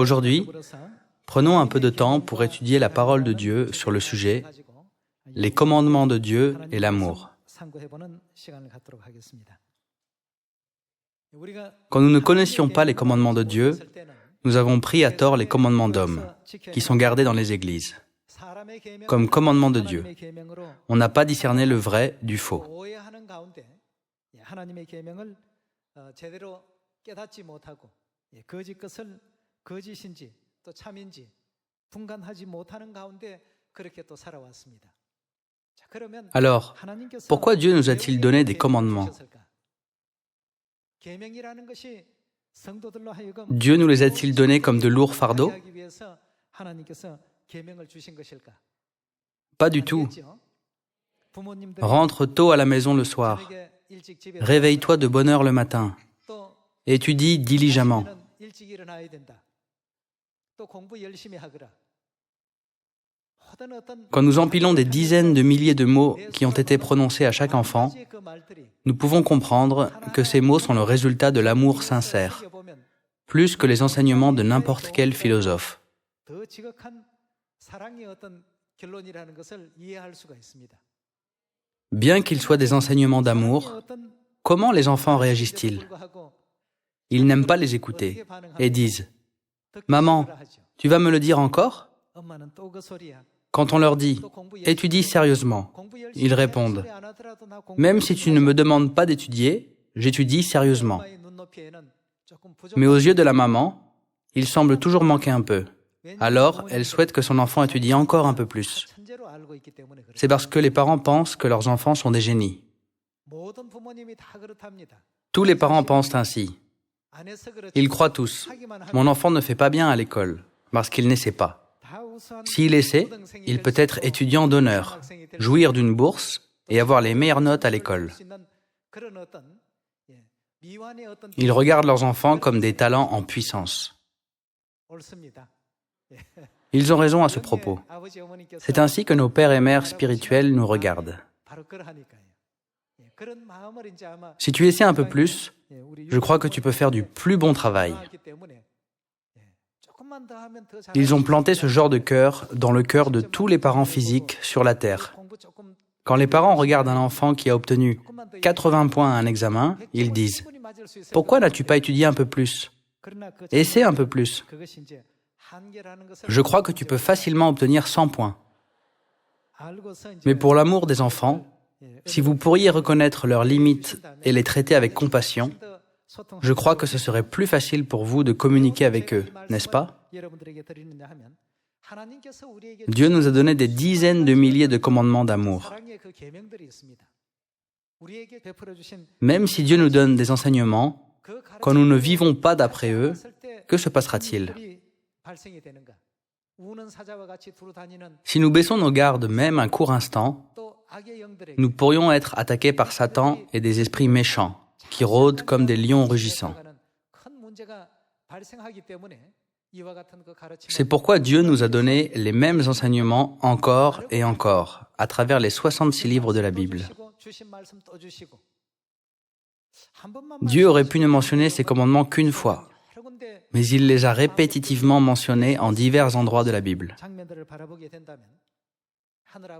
Aujourd'hui, prenons un peu de temps pour étudier la parole de Dieu sur le sujet « Les commandements de Dieu et l'amour ». Quand nous ne connaissions pas les commandements de Dieu, nous avons pris à tort les commandements d'hommes, qui sont gardés dans les églises, comme commandements de Dieu. On n'a pas discerné le vrai du faux. Alors, pourquoi Dieu nous a-t-il donné des commandements ? Dieu nous les a-t-il donnés comme de lourds fardeaux ? Pas du tout. Rentre tôt à la maison le soir. Réveille-toi de bonne heure le matin. Étudie diligemment. Quand nous empilons des dizaines de milliers de mots qui ont été prononcés à chaque enfant, nous pouvons comprendre que ces mots sont le résultat de l'amour sincère, plus que les enseignements de n'importe quel philosophe. Bien qu'ils soient des enseignements d'amour, comment les enfants réagissent-ils ? Ils n'aiment pas les écouter et disent « Maman, tu vas me le dire encore ?» Quand on leur dit « Étudie sérieusement », ils répondent « Même si tu ne me demandes pas d'étudier, j'étudie sérieusement. » Mais aux yeux de la maman, il semble toujours manquer un peu. Alors, elle souhaite que son enfant étudie encore un peu plus. C'est parce que les parents pensent que leurs enfants sont des génies. Tous les parents pensent ainsi. Ils croient tous « Mon enfant ne fait pas bien à l'école, parce qu'il n'essaie pas. » S'il essaie, il peut être étudiant d'honneur, jouir d'une bourse et avoir les meilleures notes à l'école. Ils regardent leurs enfants comme des talents en puissance. Ils ont raison à ce propos. C'est ainsi que nos pères et mères spirituels nous regardent. Si tu essaies un peu plus, je crois que tu peux faire du plus bon travail. Ils ont planté ce genre de cœur dans le cœur de tous les parents physiques sur la terre. Quand les parents regardent un enfant qui a obtenu 80 points à un examen, ils disent « Pourquoi n'as-tu pas étudié un peu plus ? Essaie un peu plus. Je crois que tu peux facilement obtenir 100 points. » Mais pour l'amour des enfants, si vous pourriez reconnaître leurs limites et les traiter avec compassion, je crois que ce serait plus facile pour vous de communiquer avec eux, n'est-ce pas ? Dieu nous a donné des dizaines de milliers de commandements d'amour. Même si Dieu nous donne des enseignements, quand nous ne vivons pas d'après eux, que se passera-t-il ? Si nous baissons nos gardes même un court instant, nous pourrions être attaqués par Satan et des esprits méchants qui rôdent comme des lions rugissants. C'est pourquoi Dieu nous a donné les mêmes enseignements encore et encore, à travers les 66 livres de la Bible. Dieu aurait pu ne mentionner ces commandements qu'une fois, mais il les a répétitivement mentionnés en divers endroits de la Bible.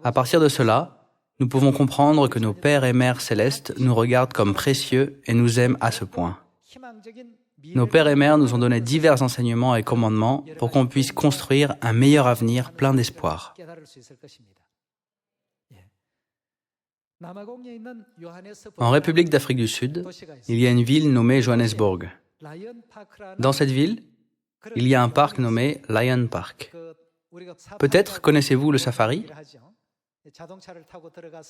À partir de cela, nous pouvons comprendre que nos pères et mères célestes nous regardent comme précieux et nous aiment à ce point. Nos pères et mères nous ont donné divers enseignements et commandements pour qu'on puisse construire un meilleur avenir plein d'espoir. En République d'Afrique du Sud, il y a une ville nommée Johannesburg. Dans cette ville, il y a un parc nommé Lion Park. Peut-être connaissez-vous le safari ?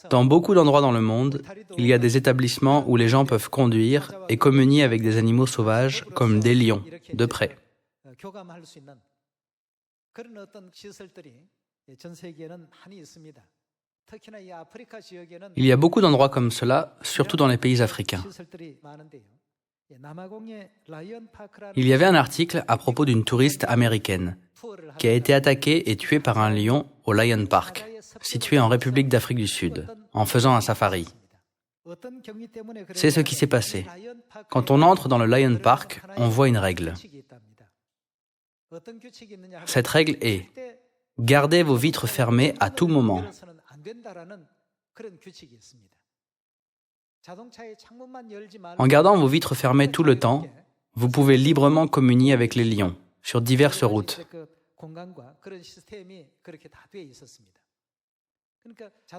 Dans beaucoup d'endroits dans le monde, il y a des établissements où les gens peuvent conduire et communier avec des animaux sauvages comme des lions, de près. Il y a beaucoup d'endroits comme cela, surtout dans les pays africains. Il y avait un article à propos d'une touriste américaine qui a été attaquée et tuée par un lion au Lion Park, situé en République d'Afrique du Sud, en faisant un safari. C'est ce qui s'est passé. Quand on entre dans le Lion Park, on voit une règle. Cette règle est: gardez vos vitres fermées à tout moment. En gardant vos vitres fermées tout le temps, vous pouvez librement communier avec les lions sur diverses routes.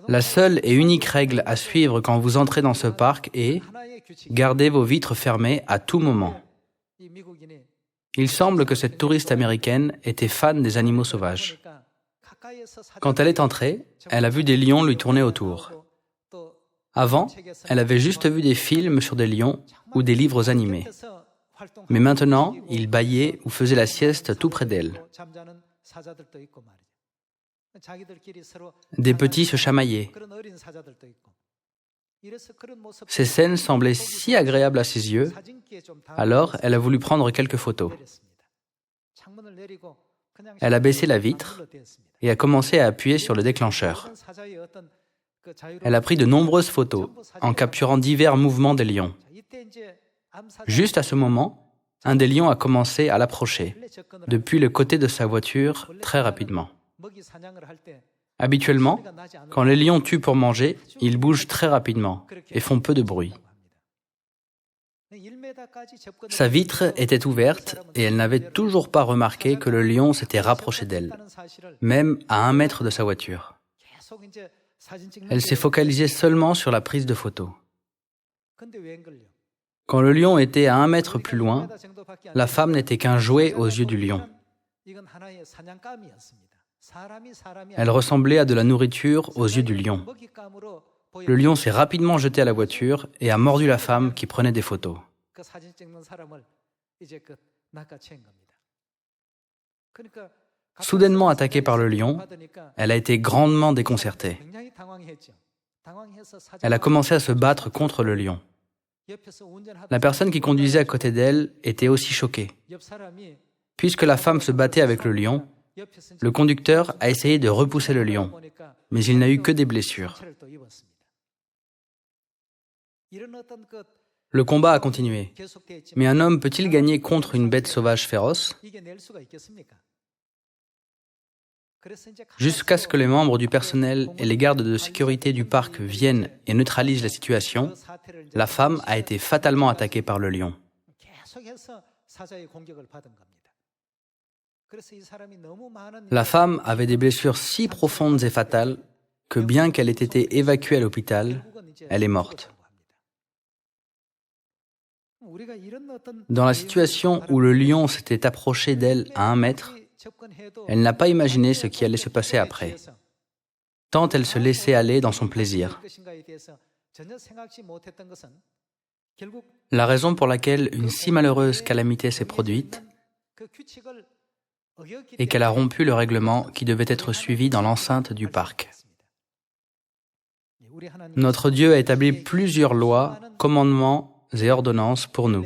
La seule et unique règle à suivre quand vous entrez dans ce parc est: gardez vos vitres fermées à tout moment. Il semble que cette touriste américaine était fan des animaux sauvages. Quand elle est entrée, elle a vu des lions lui tourner autour. Avant, elle avait juste vu des films sur des lions ou des livres animés. Mais maintenant, ils bâillaient ou faisaient la sieste tout près d'elle. Des petits se chamaillaient. Ces scènes semblaient si agréables à ses yeux, alors elle a voulu prendre quelques photos. Elle a baissé la vitre et a commencé à appuyer sur le déclencheur. Elle a pris de nombreuses photos en capturant divers mouvements des lions. Juste à ce moment, un des lions a commencé à l'approcher, depuis le côté de sa voiture, très rapidement. Habituellement, quand les lions tuent pour manger, ils bougent très rapidement et font peu de bruit. Sa vitre était ouverte et elle n'avait toujours pas remarqué que le lion s'était rapproché d'elle, même à 1 mètre de sa voiture. Elle s'est focalisée seulement sur la prise de photos. Quand le lion était à 1 mètre plus loin, la femme n'était qu'un jouet aux yeux du lion. Elle ressemblait à de la nourriture aux yeux du lion. Le lion s'est rapidement jeté à la voiture et a mordu la femme qui prenait des photos. Soudainement attaquée par le lion, elle a été grandement déconcertée. Elle a commencé à se battre contre le lion. La personne qui conduisait à côté d'elle était aussi choquée. Puisque la femme se battait avec le lion, le conducteur a essayé de repousser le lion, mais il n'a eu que des blessures. Le combat a continué. Mais un homme peut-il gagner contre une bête sauvage féroce? Jusqu'à ce que les membres du personnel et les gardes de sécurité du parc viennent et neutralisent la situation, la femme a été fatalement attaquée par le lion. La femme avait des blessures si profondes et fatales que bien qu'elle ait été évacuée à l'hôpital, elle est morte. Dans la situation où le lion s'était approché d'elle à 1 mètre, elle n'a pas imaginé ce qui allait se passer après, tant elle se laissait aller dans son plaisir. La raison pour laquelle une si malheureuse calamité s'est produite est qu'elle a rompu le règlement qui devait être suivi dans l'enceinte du parc. Notre Dieu a établi plusieurs lois, commandements et ordonnances pour nous.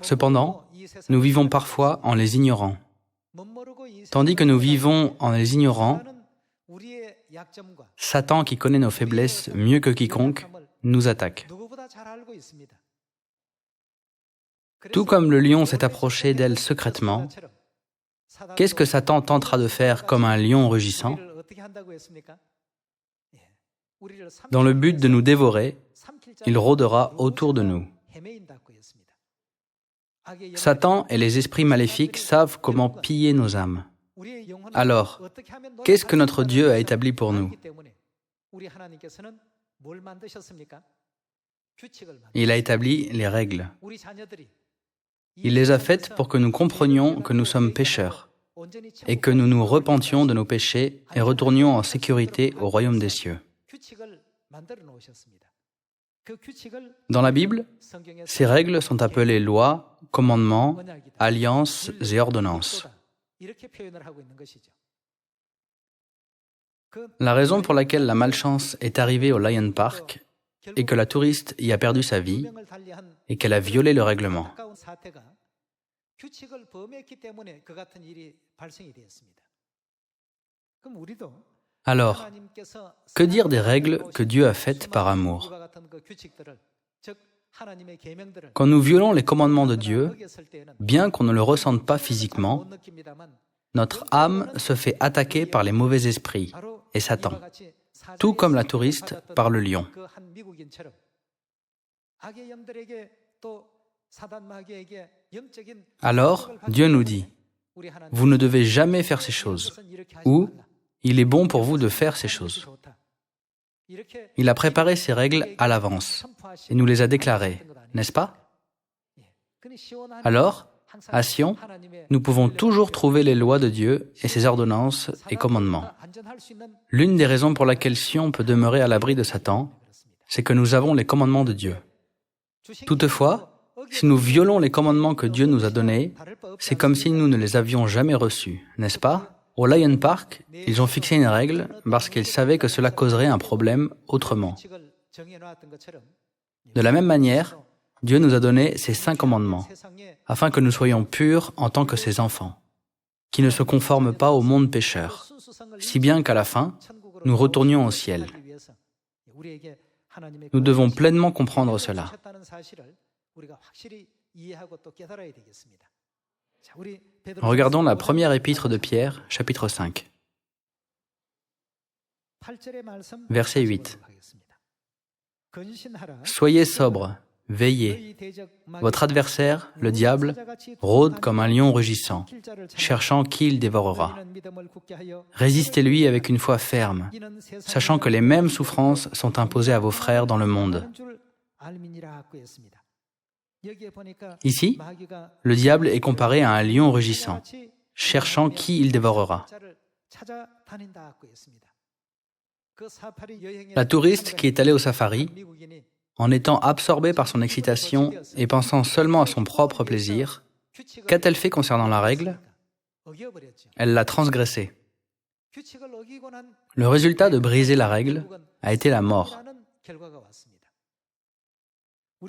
Cependant, nous vivons parfois en les ignorant. Tandis que nous vivons en les ignorant, Satan, qui connaît nos faiblesses mieux que quiconque, nous attaque. Tout comme le lion s'est approché d'elle secrètement, qu'est-ce que Satan tentera de faire comme un lion rugissant? Dans le but de nous dévorer, il rôdera autour de nous. Satan et les esprits maléfiques savent comment piller nos âmes. Alors, qu'est-ce que notre Dieu a établi pour nous? Il a établi les règles. Il les a faites pour que nous comprenions que nous sommes pécheurs et que nous nous repentions de nos péchés et retournions en sécurité au royaume des cieux. Dans la Bible, ces règles sont appelées lois, commandements, alliances et ordonnances. La raison pour laquelle la malchance est arrivée au Lion Park est que la touriste y a perdu sa vie et qu'elle a violé le règlement. Alors, que dire des règles que Dieu a faites par amour? Quand nous violons les commandements de Dieu, bien qu'on ne le ressente pas physiquement, notre âme se fait attaquer par les mauvais esprits et Satan, tout comme la touriste par le lion. Alors, Dieu nous dit, « Vous ne devez jamais faire ces choses » ou « Il est bon pour vous de faire ces choses ». Il a préparé ces règles à l'avance et nous les a déclarées, n'est-ce pas? Alors, à Sion, nous pouvons toujours trouver les lois de Dieu et ses ordonnances et commandements. L'une des raisons pour laquelle Sion peut demeurer à l'abri de Satan, c'est que nous avons les commandements de Dieu. Toutefois, si nous violons les commandements que Dieu nous a donnés, c'est comme si nous ne les avions jamais reçus, n'est-ce pas? Au Lion Park, ils ont fixé une règle parce qu'ils savaient que cela causerait un problème autrement. De la même manière, Dieu nous a donné ces 5 commandements, afin que nous soyons purs en tant que ses enfants, qui ne se conforment pas au monde pécheur, si bien qu'à la fin, nous retournions au ciel. Nous devons pleinement comprendre cela. Regardons la première épître de Pierre, chapitre 5. Verset 8. Soyez sobres, veillez. Votre adversaire, le diable, rôde comme un lion rugissant, cherchant qui il dévorera. Résistez-lui avec une foi ferme, sachant que les mêmes souffrances sont imposées à vos frères dans le monde. Ici, le diable est comparé à un lion rugissant, cherchant qui il dévorera. La touriste qui est allée au safari, en étant absorbée par son excitation et pensant seulement à son propre plaisir, qu'a-t-elle fait concernant la règle? Elle l'a transgressée. Le résultat de briser la règle a été la mort.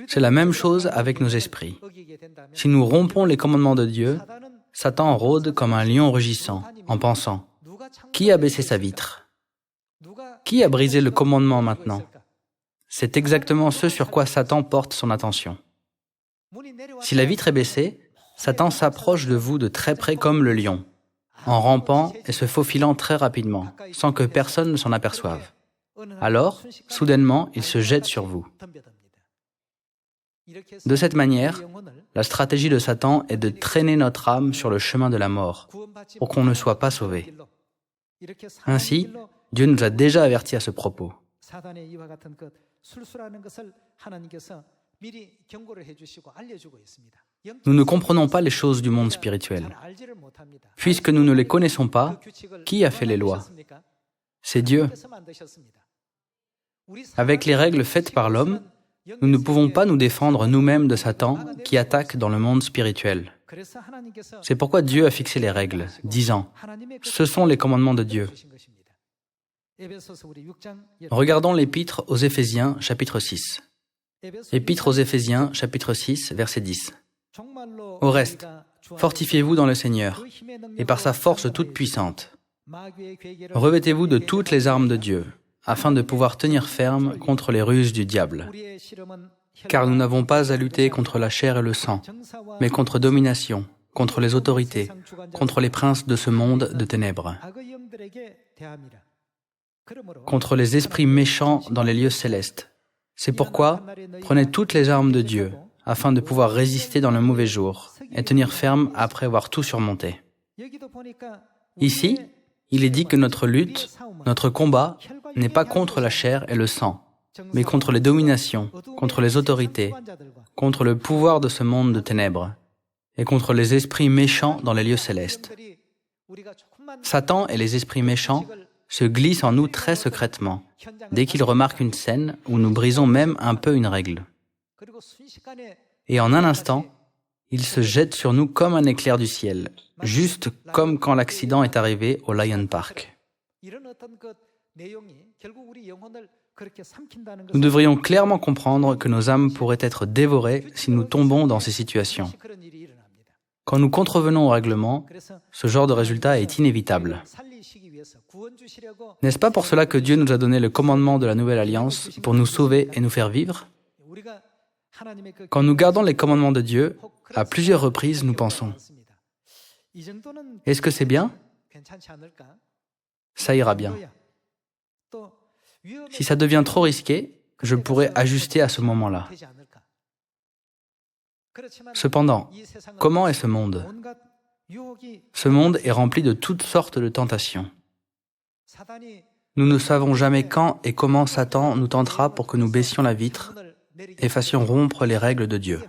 C'est la même chose avec nos esprits. Si nous rompons les commandements de Dieu, Satan rôde comme un lion rugissant, en pensant « Qui a baissé sa vitre? Qui a brisé le commandement maintenant ?» C'est exactement ce sur quoi Satan porte son attention. Si la vitre est baissée, Satan s'approche de vous de très près comme le lion, en rampant et se faufilant très rapidement, sans que personne ne s'en aperçoive. Alors, soudainement, il se jette sur vous. De cette manière, la stratégie de Satan est de traîner notre âme sur le chemin de la mort, pour qu'on ne soit pas sauvé. Ainsi, Dieu nous a déjà avertis à ce propos. Nous ne comprenons pas les choses du monde spirituel. Puisque nous ne les connaissons pas, qui a fait les lois? C'est Dieu. Avec les règles faites par l'homme, nous ne pouvons pas nous défendre nous-mêmes de Satan qui attaque dans le monde spirituel. C'est pourquoi Dieu a fixé les règles, disant « Ce sont les commandements de Dieu ». Regardons l'épître aux Éphésiens, chapitre 6. Épître aux Éphésiens, chapitre 6, verset 10. Au reste, fortifiez-vous dans le Seigneur, et par sa force toute puissante. Revêtez-vous de toutes les armes de Dieu, afin de pouvoir tenir ferme contre les ruses du diable. Car nous n'avons pas à lutter contre la chair et le sang, mais contre domination, contre les autorités, contre les princes de ce monde de ténèbres, contre les esprits méchants dans les lieux célestes. C'est pourquoi, prenez toutes les armes de Dieu, afin de pouvoir résister dans le mauvais jour, et tenir ferme après avoir tout surmonté. Ici, il est dit que notre lutte, notre combat, n'est pas contre la chair et le sang, mais contre les dominations, contre les autorités, contre le pouvoir de ce monde de ténèbres, et contre les esprits méchants dans les lieux célestes. Satan et les esprits méchants se glissent en nous très secrètement, dès qu'ils remarquent une scène où nous brisons même un peu une règle. Et en un instant, ils se jettent sur nous comme un éclair du ciel, juste comme quand l'accident est arrivé au Lion Park. Nous devrions clairement comprendre que nos âmes pourraient être dévorées si nous tombons dans ces situations. Quand nous contrevenons au règlement, ce genre de résultat est inévitable. N'est-ce pas pour cela que Dieu nous a donné le commandement de la Nouvelle Alliance pour nous sauver et nous faire vivre? Quand nous gardons les commandements de Dieu, à plusieurs reprises, nous pensons « Est-ce que c'est bien ? Ça ira bien. Si ça devient trop risqué, je pourrais ajuster à ce moment-là. » Cependant, comment est ce monde ? Ce monde est rempli de toutes sortes de tentations. Nous ne savons jamais quand et comment Satan nous tentera pour que nous baissions la vitre et fassions rompre les règles de Dieu.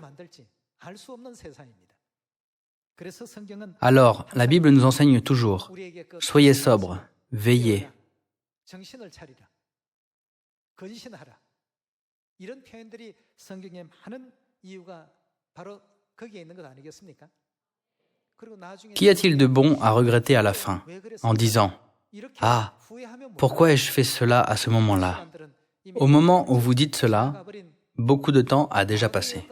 Alors, la Bible nous enseigne toujours « Soyez sobres, veillez ». Qu'y a-t-il de bon à regretter à la fin, en disant « Ah, pourquoi ai-je fait cela à ce moment-là » ? Au moment où vous dites cela, beaucoup de temps a déjà passé.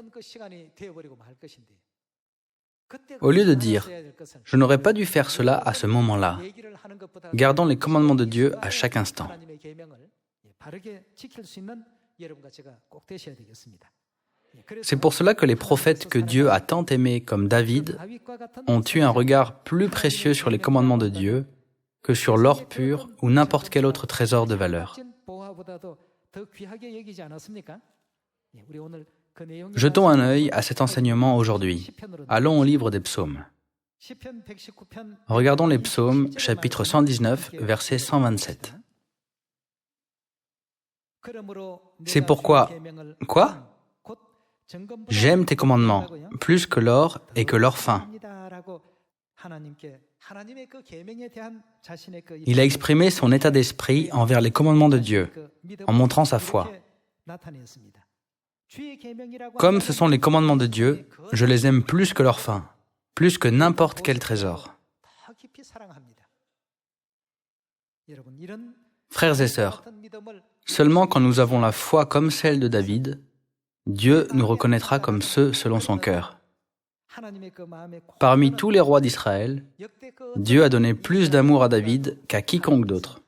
Au lieu de dire « Je n'aurais pas dû faire cela à ce moment-là », gardons les commandements de Dieu à chaque instant. C'est pour cela que les prophètes que Dieu a tant aimés comme David ont eu un regard plus précieux sur les commandements de Dieu que sur l'or pur ou n'importe quel autre trésor de valeur. Jetons un œil à cet enseignement aujourd'hui. Allons au livre des psaumes. Regardons les psaumes, chapitre 119, verset 127. C'est pourquoi, quoi ? J'aime tes commandements, plus que l'or et que l'or fin. Il a exprimé son état d'esprit envers les commandements de Dieu, en montrant sa foi. Comme ce sont les commandements de Dieu, je les aime plus que l'or fin, plus que n'importe quel trésor. Frères et sœurs, seulement quand nous avons la foi comme celle de David, Dieu nous reconnaîtra comme ceux selon son cœur. Parmi tous les rois d'Israël, Dieu a donné plus d'amour à David qu'à quiconque d'autre.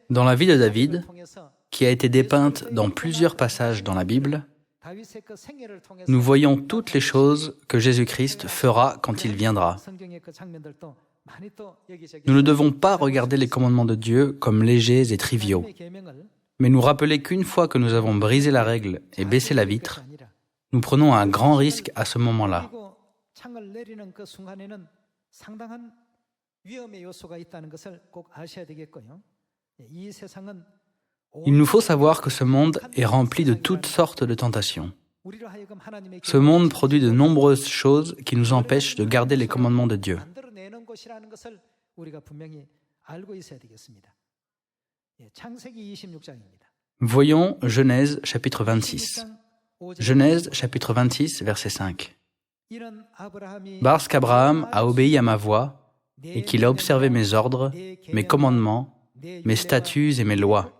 Dans la vie de David, qui a été dépeinte dans plusieurs passages dans la Bible, nous voyons toutes les choses que Jésus-Christ fera quand il viendra. Nous ne devons pas regarder les commandements de Dieu comme légers et triviaux, mais nous rappeler qu'une fois que nous avons brisé la règle et baissé la vitre, nous prenons un grand risque à ce moment-là. Il nous faut savoir que ce monde est rempli de toutes sortes de tentations. Ce monde produit de nombreuses choses qui nous empêchent de garder les commandements de Dieu. Voyons Genèse chapitre 26. Genèse chapitre 26, verset 5. Parce qu'Abraham a obéi à ma voix et qu'il a observé mes ordres, mes commandements, mes statuts et mes lois.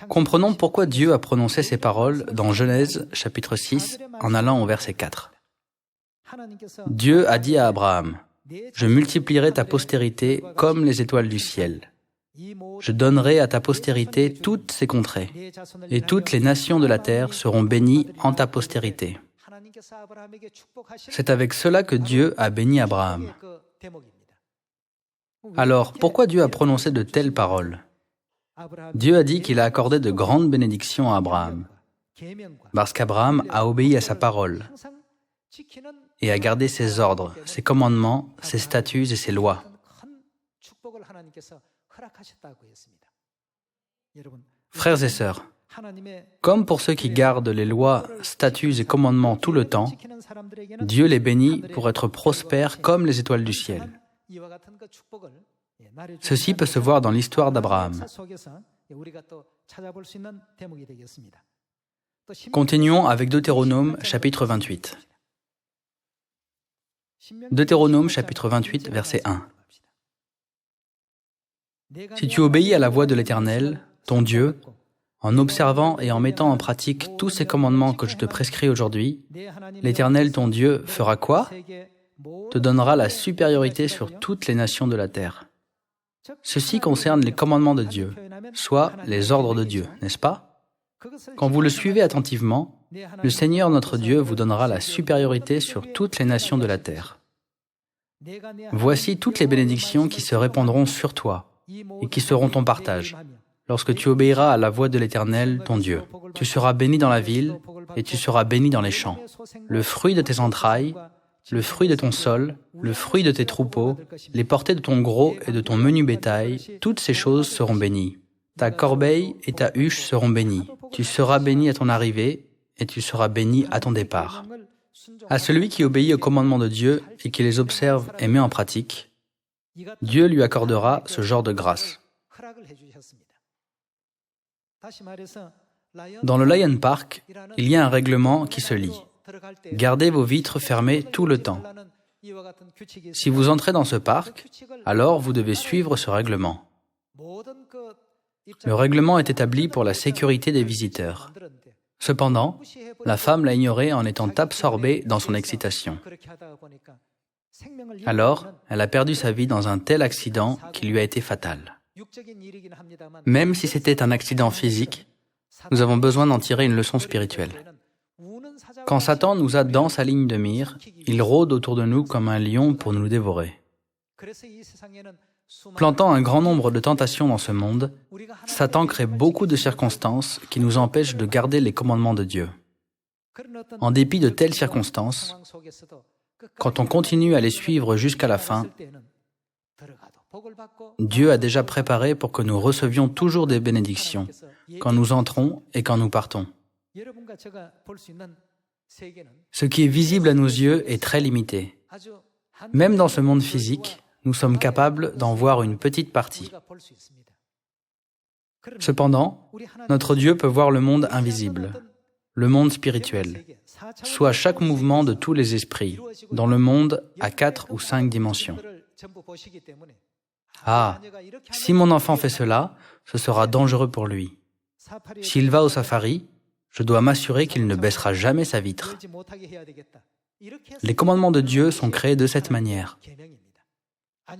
Comprenons pourquoi Dieu a prononcé ces paroles dans Genèse chapitre 6 en allant au verset 4. Dieu a dit à Abraham, « Je multiplierai ta postérité comme les étoiles du ciel. Je donnerai à ta postérité toutes ces contrées, et toutes les nations de la terre seront bénies en ta postérité. » C'est avec cela que Dieu a béni Abraham. Alors, pourquoi Dieu a prononcé de telles paroles ? Dieu a dit qu'il a accordé de grandes bénédictions à Abraham, parce qu'Abraham a obéi à sa parole et a gardé ses ordres, ses commandements, ses statuts et ses lois. Frères et sœurs, comme pour ceux qui gardent les lois, statuts et commandements tout le temps, Dieu les bénit pour être prospères comme les étoiles du ciel. Ceci peut se voir dans l'histoire d'Abraham. Continuons avec Deutéronome chapitre 28. Deutéronome chapitre 28, verset 1. Si tu obéis à la voix de l'Éternel, ton Dieu, en observant et en mettant en pratique tous ces commandements que je te prescris aujourd'hui, l'Éternel, ton Dieu, fera quoi ? Te donnera la supériorité sur toutes les nations de la terre. Ceci concerne les commandements de Dieu, soit les ordres de Dieu, n'est-ce pas? Quand vous le suivez attentivement, le Seigneur notre Dieu vous donnera la supériorité sur toutes les nations de la terre. Voici toutes les bénédictions qui se répandront sur toi et qui seront ton partage. Lorsque tu obéiras à la voix de l'Éternel, ton Dieu, tu seras béni dans la ville et tu seras béni dans les champs. Le fruit de tes entrailles, le fruit de ton sol, le fruit de tes troupeaux, les portées de ton gros et de ton menu bétail, toutes ces choses seront bénies. Ta corbeille et ta huche seront bénies. Tu seras béni à ton arrivée et tu seras béni à ton départ. À celui qui obéit aux commandements de Dieu et qui les observe et met en pratique, Dieu lui accordera ce genre de grâce. Dans le Lion Park, il y a un règlement qui se lit. Gardez vos vitres fermées tout le temps. Si vous entrez dans ce parc, alors vous devez suivre ce règlement. Le règlement est établi pour la sécurité des visiteurs. Cependant, la femme l'a ignoré en étant absorbée dans son excitation. Alors, elle a perdu sa vie dans un tel accident qui lui a été fatal. Même si c'était un accident physique, nous avons besoin d'en tirer une leçon spirituelle. Quand Satan nous a dans sa ligne de mire, il rôde autour de nous comme un lion pour nous dévorer. Plantant un grand nombre de tentations dans ce monde, Satan crée beaucoup de circonstances qui nous empêchent de garder les commandements de Dieu. En dépit de telles circonstances, quand on continue à les suivre jusqu'à la fin, Dieu a déjà préparé pour que nous recevions toujours des bénédictions, quand nous entrons et quand nous partons. Ce qui est visible à nos yeux est très limité. Même dans ce monde physique, nous sommes capables d'en voir une petite partie. Cependant, notre Dieu peut voir le monde invisible, le monde spirituel, soit chaque mouvement de tous les esprits, dans le monde à 4 ou 5 dimensions. Ah, si mon enfant fait cela, ce sera dangereux pour lui. S'il va au safari, je dois m'assurer qu'il ne baissera jamais sa vitre. Les commandements de Dieu sont créés de cette manière.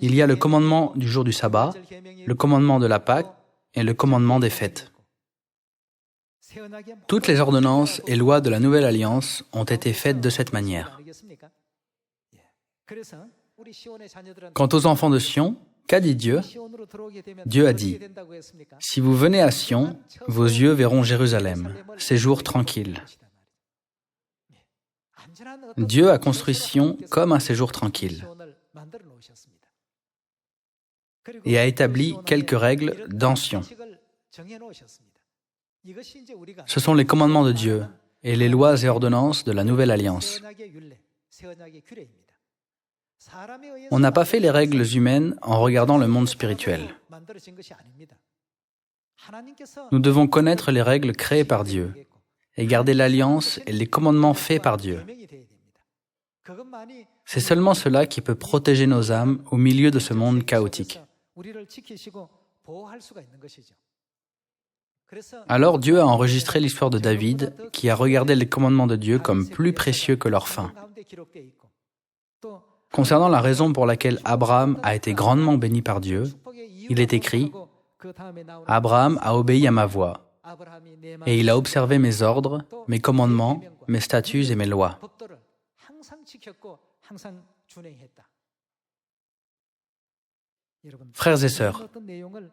Il y a le commandement du jour du sabbat, le commandement de la Pâque et le commandement des fêtes. Toutes les ordonnances et lois de la Nouvelle Alliance ont été faites de cette manière. Quant aux enfants de Sion, qu'a dit Dieu? Dieu a dit, « Si vous venez à Sion, vos yeux verront Jérusalem, séjour tranquille. » Dieu a construit Sion comme un séjour tranquille et a établi quelques règles dans Sion. Ce sont les commandements de Dieu et les lois et ordonnances de la Nouvelle Alliance. On n'a pas fait les règles humaines en regardant le monde spirituel. Nous devons connaître les règles créées par Dieu et garder l'alliance et les commandements faits par Dieu. C'est seulement cela qui peut protéger nos âmes au milieu de ce monde chaotique. Alors Dieu a enregistré l'histoire de David, qui a regardé les commandements de Dieu comme plus précieux que leur fin. Concernant la raison pour laquelle Abraham a été grandement béni par Dieu, il est écrit « Abraham a obéi à ma voix, et il a observé mes ordres, mes commandements, mes statuts et mes lois. » Frères et sœurs,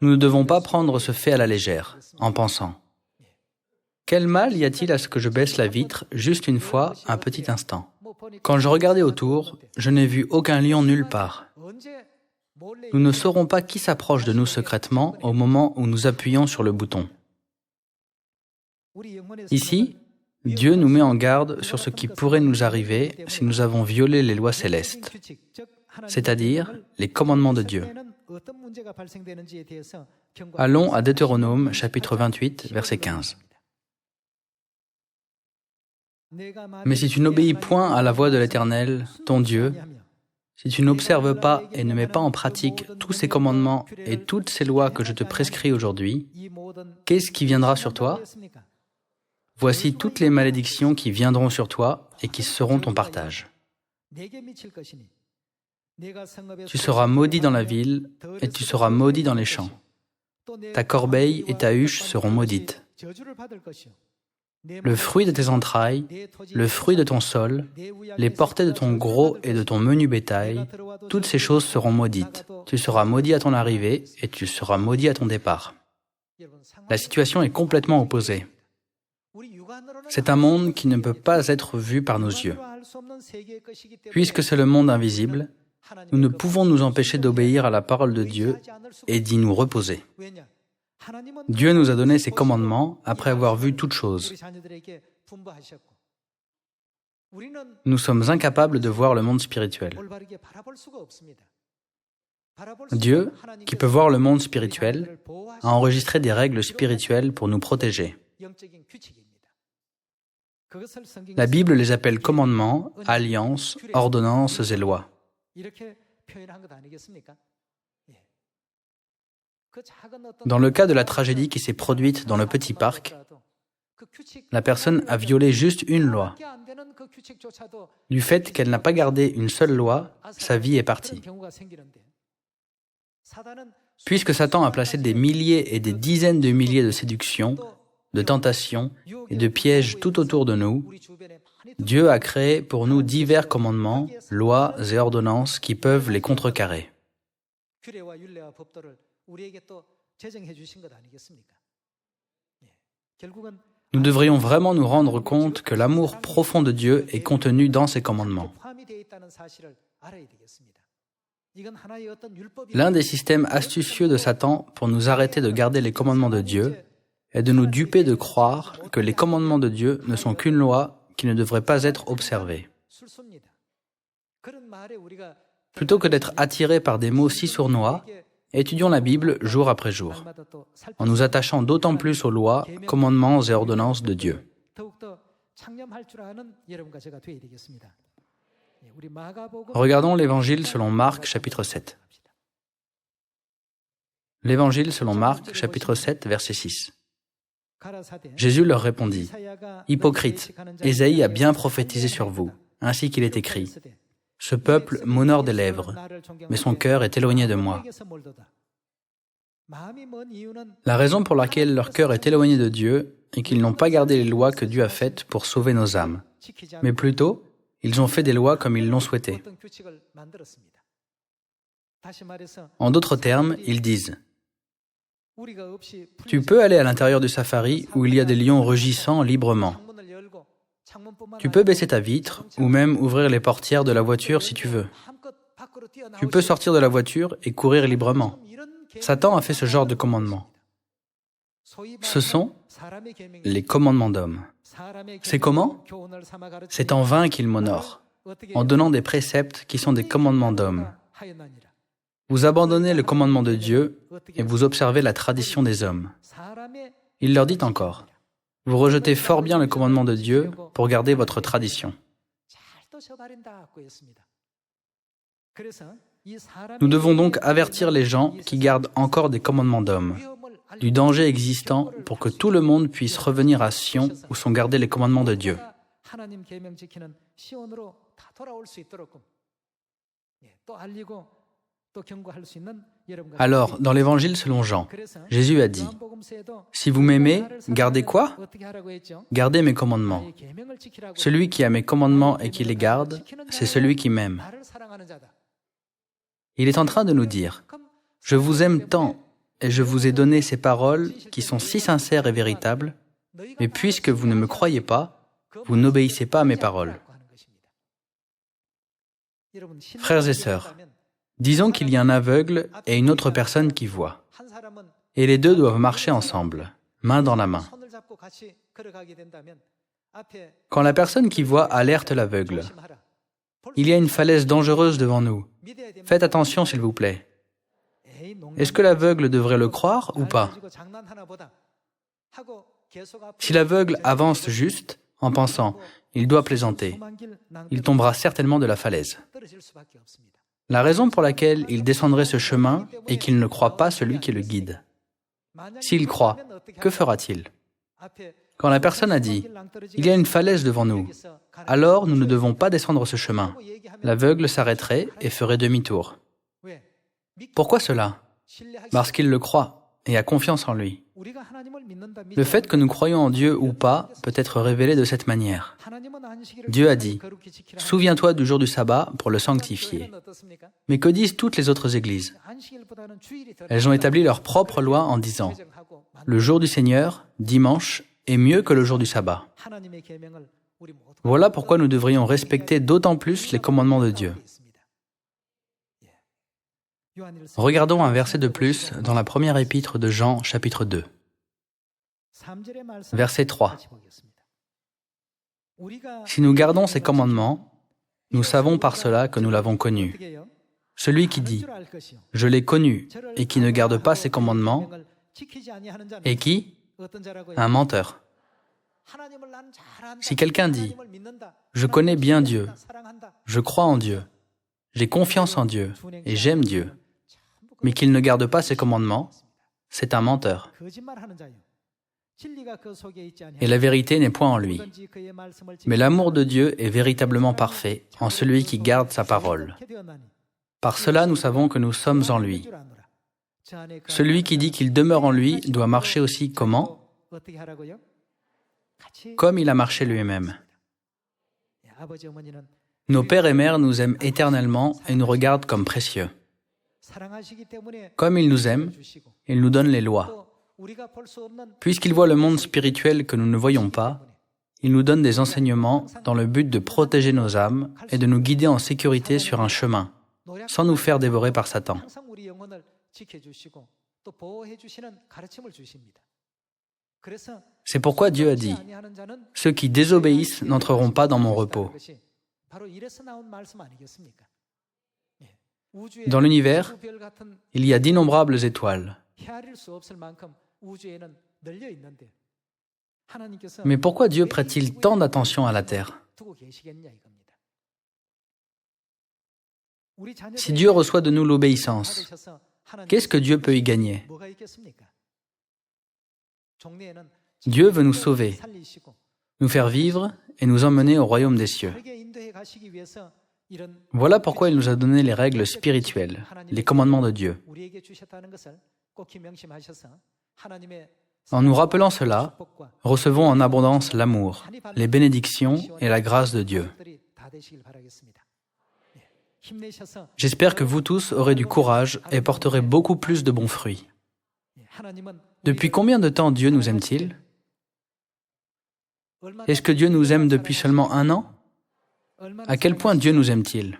nous ne devons pas prendre ce fait à la légère, en pensant « Quel mal y a-t-il à ce que je baisse la vitre juste une fois, un petit instant ?» Quand je regardais autour, je n'ai vu aucun lion nulle part. Nous ne saurons pas qui s'approche de nous secrètement au moment où nous appuyons sur le bouton. Ici, Dieu nous met en garde sur ce qui pourrait nous arriver si nous avons violé les lois célestes, c'est-à-dire les commandements de Dieu. Allons à Deutéronome, chapitre 28, verset 15. Mais si tu n'obéis point à la voix de l'Éternel, ton Dieu, si tu n'observes pas et ne mets pas en pratique tous ces commandements et toutes ces lois que je te prescris aujourd'hui, qu'est-ce qui viendra sur toi? Voici toutes les malédictions qui viendront sur toi et qui seront ton partage. Tu seras maudit dans la ville et tu seras maudit dans les champs. Ta corbeille et ta huche seront maudites. Le fruit de tes entrailles, le fruit de ton sol, les portées de ton gros et de ton menu bétail, toutes ces choses seront maudites. Tu seras maudit à ton arrivée et tu seras maudit à ton départ. La situation est complètement opposée. C'est un monde qui ne peut pas être vu par nos yeux. Puisque c'est le monde invisible, nous ne pouvons nous empêcher d'obéir à la parole de Dieu et d'y nous reposer. Dieu nous a donné ses commandements après avoir vu toutes choses. Nous sommes incapables de voir le monde spirituel. Dieu, qui peut voir le monde spirituel, a enregistré des règles spirituelles pour nous protéger. La Bible les appelle commandements, alliances, ordonnances et lois. Dans le cas de la tragédie qui s'est produite dans le petit parc, la personne a violé juste une loi. Du fait qu'elle n'a pas gardé une seule loi, sa vie est partie. Puisque Satan a placé des milliers et des dizaines de milliers de séductions, de tentations et de pièges tout autour de nous, Dieu a créé pour nous divers commandements, lois et ordonnances qui peuvent les contrecarrer. Nous devrions vraiment nous rendre compte que l'amour profond de Dieu est contenu dans ses commandements. L'un des systèmes astucieux de Satan pour nous arrêter de garder les commandements de Dieu est de nous duper de croire que les commandements de Dieu ne sont qu'une loi qui ne devrait pas être observée. Plutôt que d'être attirés par des mots si sournois, étudions la Bible jour après jour, en nous attachant d'autant plus aux lois, commandements et ordonnances de Dieu. Regardons l'Évangile selon Marc, chapitre 7. L'Évangile selon Marc, chapitre 7, verset 6. Jésus leur répondit, « Hypocrites, Ésaïe a bien prophétisé sur vous, ainsi qu'il est écrit. Ce peuple m'honore des lèvres, mais son cœur est éloigné de moi. » La raison pour laquelle leur cœur est éloigné de Dieu est qu'ils n'ont pas gardé les lois que Dieu a faites pour sauver nos âmes, mais plutôt, ils ont fait des lois comme ils l'ont souhaité. En d'autres termes, ils disent, « Tu peux aller à l'intérieur du safari où il y a des lions rugissant librement. Tu peux baisser ta vitre ou même ouvrir les portières de la voiture si tu veux. Tu peux sortir de la voiture et courir librement. » Satan a fait ce genre de commandements. Ce sont les commandements d'hommes. C'est comment? C'est en vain qu'il m'honore, en donnant des préceptes qui sont des commandements d'hommes. Vous abandonnez le commandement de Dieu et vous observez la tradition des hommes. Il leur dit encore, vous rejetez fort bien le commandement de Dieu pour garder votre tradition. Nous devons donc avertir les gens qui gardent encore des commandements d'hommes, du danger existant pour que tout le monde puisse revenir à Sion où sont gardés les commandements de Dieu. Alors, dans l'Évangile selon Jean, Jésus a dit, « Si vous m'aimez, gardez quoi? Gardez mes commandements. Celui qui a mes commandements et qui les garde, c'est celui qui m'aime. » Il est en train de nous dire, « Je vous aime tant et je vous ai donné ces paroles qui sont si sincères et véritables, mais puisque vous ne me croyez pas, vous n'obéissez pas à mes paroles. » Frères et sœurs, disons qu'il y a un aveugle et une autre personne qui voit, et les deux doivent marcher ensemble, main dans la main. Quand la personne qui voit alerte l'aveugle, il y a une falaise dangereuse devant nous. Faites attention, s'il vous plaît. Est-ce que l'aveugle devrait le croire ou pas? Si l'aveugle avance juste, en pensant « il doit plaisanter », il tombera certainement de la falaise. La raison pour laquelle il descendrait ce chemin est qu'il ne croit pas celui qui le guide. S'il croit, que fera-t-il? Quand la personne a dit « Il y a une falaise devant nous », alors nous ne devons pas descendre ce chemin. L'aveugle s'arrêterait et ferait demi-tour. Pourquoi cela? Parce qu'il le croit et a confiance en lui. Le fait que nous croyons en Dieu ou pas peut être révélé de cette manière. Dieu a dit « Souviens-toi du jour du sabbat pour le sanctifier ». Mais que disent toutes les autres églises? Elles ont établi leur propre loi en disant « Le jour du Seigneur, dimanche, est mieux que le jour du sabbat ». Voilà pourquoi nous devrions respecter d'autant plus les commandements de Dieu. Regardons un verset de plus dans la première épître de Jean, chapitre 2. Verset 3. Si nous gardons ces commandements, nous savons par cela que nous l'avons connu. Celui qui dit « Je l'ai connu » et qui ne garde pas ses commandements, est qui? Un menteur. Si quelqu'un dit « Je connais bien Dieu, je crois en Dieu, j'ai confiance en Dieu et j'aime Dieu », mais qu'il ne garde pas ses commandements, c'est un menteur. Et la vérité n'est point en lui. Mais l'amour de Dieu est véritablement parfait en celui qui garde sa parole. Par cela, nous savons que nous sommes en lui. Celui qui dit qu'il demeure en lui doit marcher aussi comment? Comme il a marché lui-même. Nos pères et mères nous aiment éternellement et nous regardent comme précieux. Comme ils nous aiment, ils nous donnent les lois. Puisqu'ils voient le monde spirituel que nous ne voyons pas, ils nous donnent des enseignements dans le but de protéger nos âmes et de nous guider en sécurité sur un chemin, sans nous faire dévorer par Satan. C'est pourquoi Dieu a dit « Ceux qui désobéissent n'entreront pas dans mon repos ». Dans l'univers, il y a d'innombrables étoiles. Mais pourquoi Dieu prête-t-il tant d'attention à la terre? Si Dieu reçoit de nous l'obéissance, qu'est-ce que Dieu peut y gagner? Dieu veut nous sauver, nous faire vivre et nous emmener au royaume des cieux. Voilà pourquoi il nous a donné les règles spirituelles, les commandements de Dieu. En nous rappelant cela, recevons en abondance l'amour, les bénédictions et la grâce de Dieu. J'espère que vous tous aurez du courage et porterez beaucoup plus de bons fruits. Depuis combien de temps Dieu nous aime-t-il? Est-ce que Dieu nous aime depuis seulement 1 an? À quel point Dieu nous aime-t-il?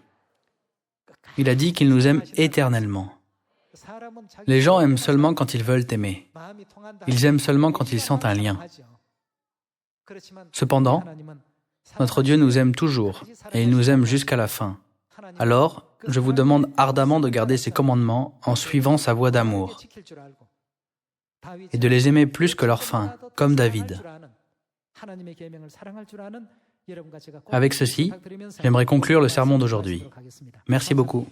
Il a dit qu'il nous aime éternellement. Les gens aiment seulement quand ils veulent aimer. Ils aiment seulement quand ils sentent un lien. Cependant, notre Dieu nous aime toujours et il nous aime jusqu'à la fin. Alors, je vous demande ardemment de garder ses commandements en suivant sa voie d'amour et de les aimer plus que leur faim, comme David. Avec ceci, j'aimerais conclure le sermon d'aujourd'hui. Merci beaucoup.